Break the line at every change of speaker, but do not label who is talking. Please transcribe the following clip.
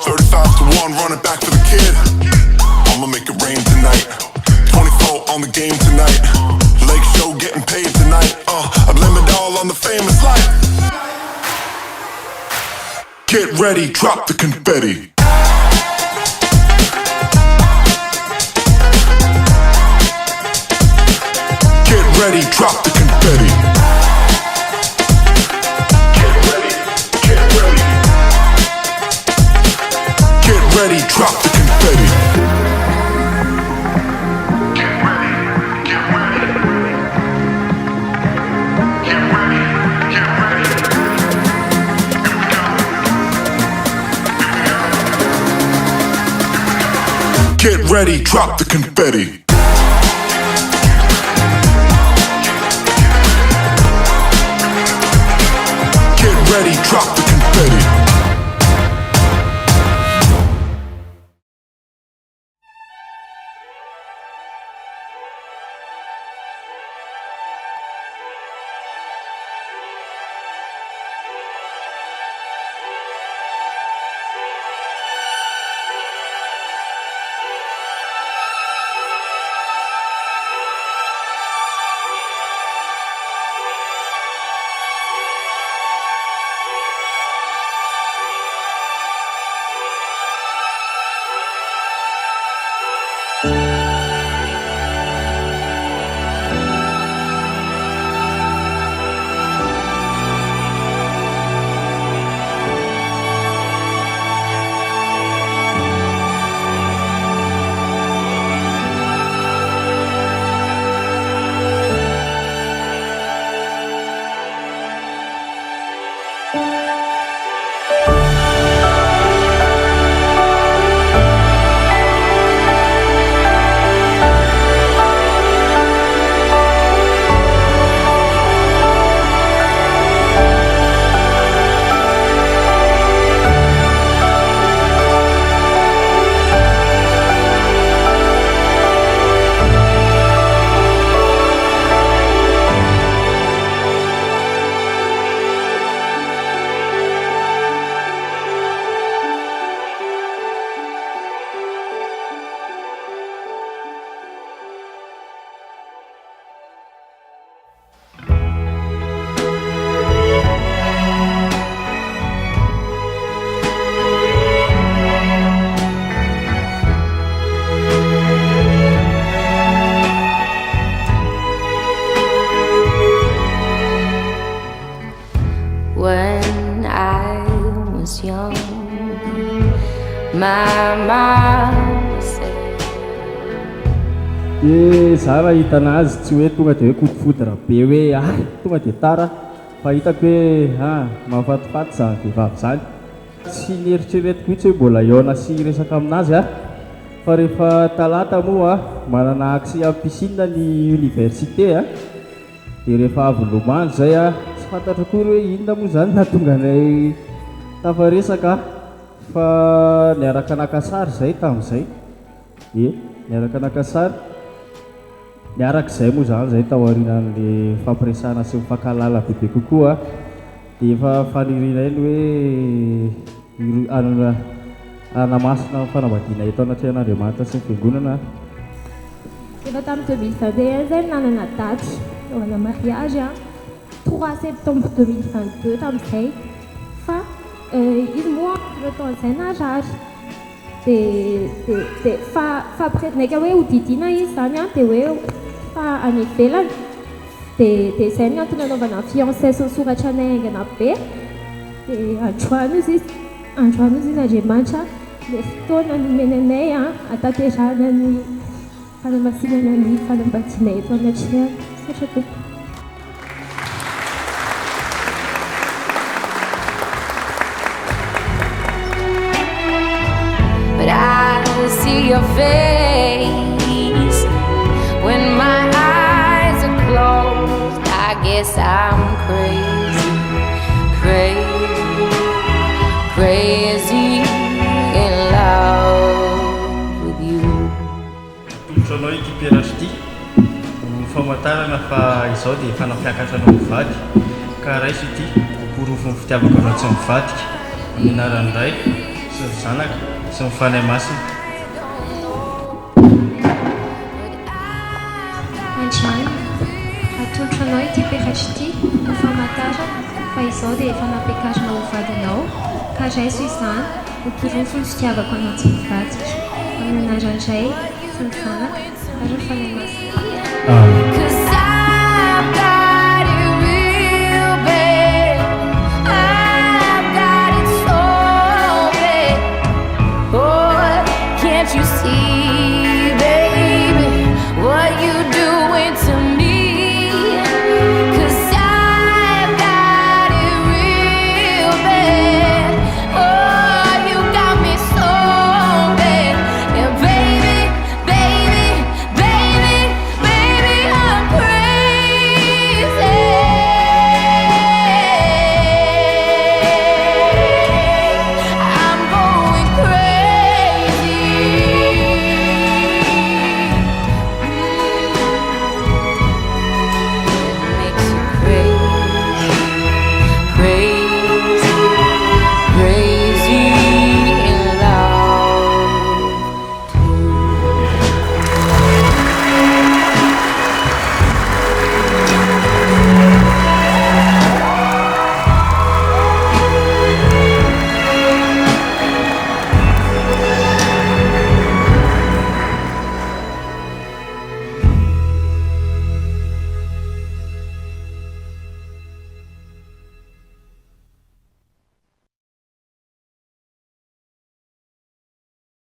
35 to 1, running back for the kid. I'ma make it rain tonight. 24 on the game tonight. Lake show getting paid tonight. I blame it all on the famous life. Get ready, drop the confetti. Get ready, drop the confetti. Get ready, get ready. Get ready, drop the confetti. Get ready, get ready. Get ready, get ready. Here we go. Get ready, drop the confetti. Get ready, drop the confetti.
Za raha hitana azy tsy hoe tonga dia hoe coup de foudre be hoe tonga dia tara fa hitako hoe mahafatifaty zany vehivavy zany tsy nieritreretiko mihitsy hoe mbola eo sy resaka aminazy fa rehefa talata moa manana accès amin'ny piscine ny université dia rehefa avy lomano zay tsy fantatra kory hoe inona moa zany nahatonga anay tafaresaka fa niaraka nakasary zay tamin'izay niaraka nakasary niarak'izay moa zany zay taorianan'le fampiresana sy mifankalala bebe kokoa dia efa faniriana iny hoe anamasina fanambadiana eto anatreha'Andriamanitra sy ny fiangonana.
Efa tamin'ny 2021 zay nanana daty naovana mariage 3 septembre 2022 tamin'izay fa izy moa le temps zay narary dia fampiretiнаika hoe hodidina izy zany dia hoe fa any ivelany dia zay ny antony anaovana fiancé sy nysoratra anay aingana be dia androany izy Andriamanitra le fotoana nomenanay hataterahana ny fanamasinana ny fanambadiana eto anatrehana satra tompo.
But I see your face when my eyes are closed. I guess I'm crazy, crazy in love with you.
Tombotranao ity peratra ity famantarana fa izao dia efa nampiakatra anao mivady ka raiso ity porofo ny fitiavako anao tsy mivadika amin'ny anaran'ny ray sy ny zanaka sy ny fanahy masina.
Andrianina, atolotra anao ity peratra ity ho famantarana fa izao dia efa nampiakarina ho vadinao ka raiso izany ho porofo ny fitiavako anao tsy mivadika amin'ny anaran'indray sy ny zanaka ary ny fanahy masina.